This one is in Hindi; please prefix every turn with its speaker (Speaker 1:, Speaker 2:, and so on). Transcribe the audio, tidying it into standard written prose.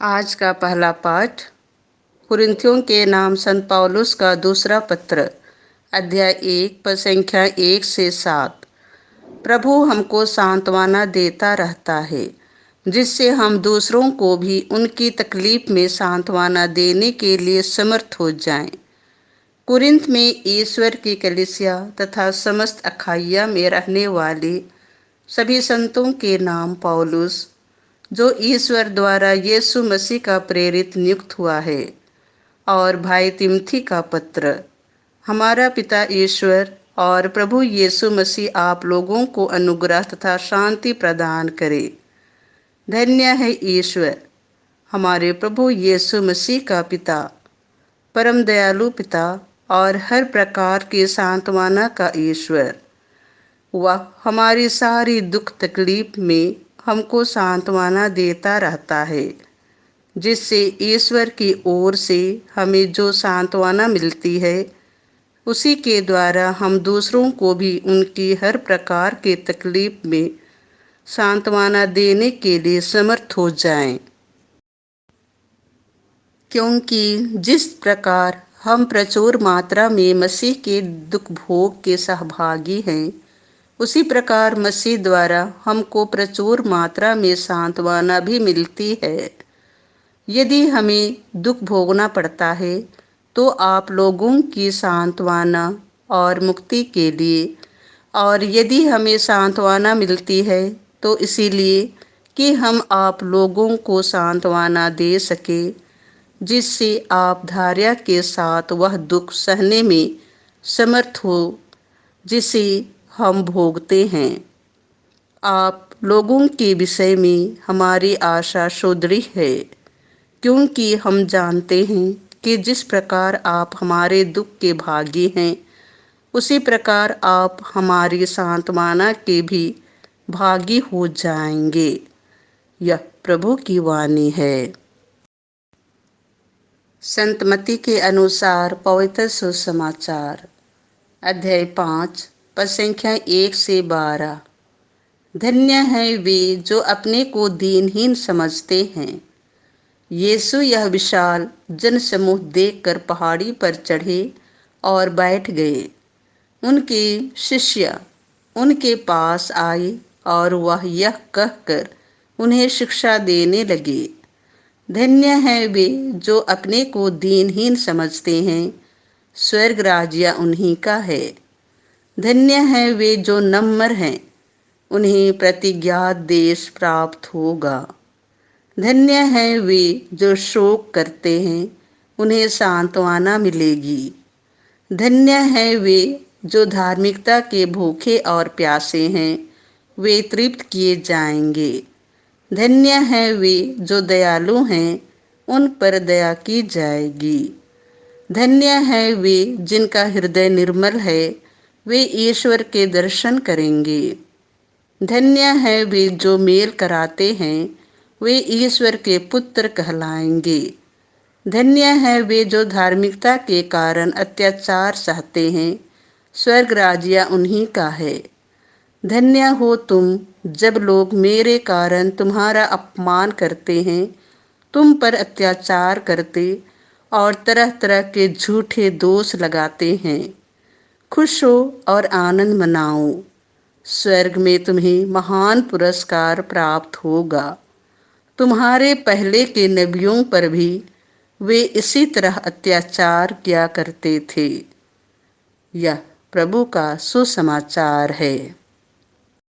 Speaker 1: आज का पहला पाठ कुरिन्थियों के नाम संत पौलुस का दूसरा पत्र, अध्याय 1 पद संख्या 1 से 7। प्रभु हमको सांत्वना देता रहता है, जिससे हम दूसरों को भी उनकी तकलीफ में सांत्वना देने के लिए समर्थ हो जाएं। कुरिन्थ में ईश्वर की कलीसिया तथा समस्त अखाया में रहने वाले सभी संतों के नाम पौलुस, जो ईश्वर द्वारा यीशु मसीह का प्रेरित नियुक्त हुआ है, और भाई तिमोथी का पत्र। हमारा पिता ईश्वर और प्रभु यीशु मसीह आप लोगों को अनुग्रह तथा शांति प्रदान करे। धन्य है ईश्वर, हमारे प्रभु यीशु मसीह का पिता, परम दयालु पिता और हर प्रकार की सांत्वना का ईश्वर। वह हमारी सारी दुख तकलीफ में हमको सांत्वना देता रहता है, जिससे ईश्वर की ओर से हमें जो सांत्वना मिलती है, उसी के द्वारा हम दूसरों को भी उनकी हर प्रकार की तकलीफ में सांत्वना देने के लिए समर्थ हो जाएं। क्योंकि जिस प्रकार हम प्रचुर मात्रा में मसीह के दुख भोग के सहभागी हैं, उसी प्रकार मसीह द्वारा हमको प्रचुर मात्रा में सांत्वना भी मिलती है। यदि हमें दुख भोगना पड़ता है, तो आप लोगों की सांत्वना और मुक्ति के लिए, और यदि हमें सांत्वना मिलती है तो इसीलिए कि हम आप लोगों को सांत्वना दे सके, जिससे आप धैर्य के साथ वह दुख सहने में समर्थ हो जिसे हम भोगते हैं। आप लोगों के विषय में हमारी आशा सुदृढ़ है, क्योंकि हम जानते हैं कि जिस प्रकार आप हमारे दुख के भागी हैं, उसी प्रकार आप हमारी सांत्वना के भी भागी हो जाएंगे। यह प्रभु की वाणी है। संत मत्ती के अनुसार पवित्र सुसमाचार, अध्याय 5 पद संख्या 1 से 12। धन्य है वे जो अपने को दीनहीन समझते हैं। यीशु यह विशाल जनसमूह देखकर पहाड़ी पर चढ़े और बैठ गए। उनके शिष्य उनके पास आए और वह यह कहकर उन्हें शिक्षा देने लगे, धन्य है वे जो अपने को दीनहीन समझते हैं, स्वर्ग राज्य उन्हीं का है। धन्य है वे जो नम्र हैं, उन्हें प्रतिज्ञात देश प्राप्त होगा। धन्य है वे जो शोक करते हैं, उन्हें सांत्वना मिलेगी। धन्य है वे जो धार्मिकता के भूखे और प्यासे हैं, वे तृप्त किए जाएंगे। धन्य है वे जो दयालु हैं, उन पर दया की जाएगी। धन्य है वे जिनका हृदय निर्मल है, वे ईश्वर के दर्शन करेंगे। धन्य है वे जो मेल कराते हैं, वे ईश्वर के पुत्र कहलाएंगे। धन्य है वे जो धार्मिकता के कारण अत्याचार सहते हैं, स्वर्ग राज्य उन्हीं का है। धन्य हो तुम जब लोग मेरे कारण तुम्हारा अपमान करते हैं, तुम पर अत्याचार करते और तरह तरह के झूठे दोष लगाते हैं। खुश हो और आनंद मनाओ, स्वर्ग में तुम्हें महान पुरस्कार प्राप्त होगा। तुम्हारे पहले के नबियों पर भी वे इसी तरह अत्याचार किया करते थे। यह प्रभु का सुसमाचार है।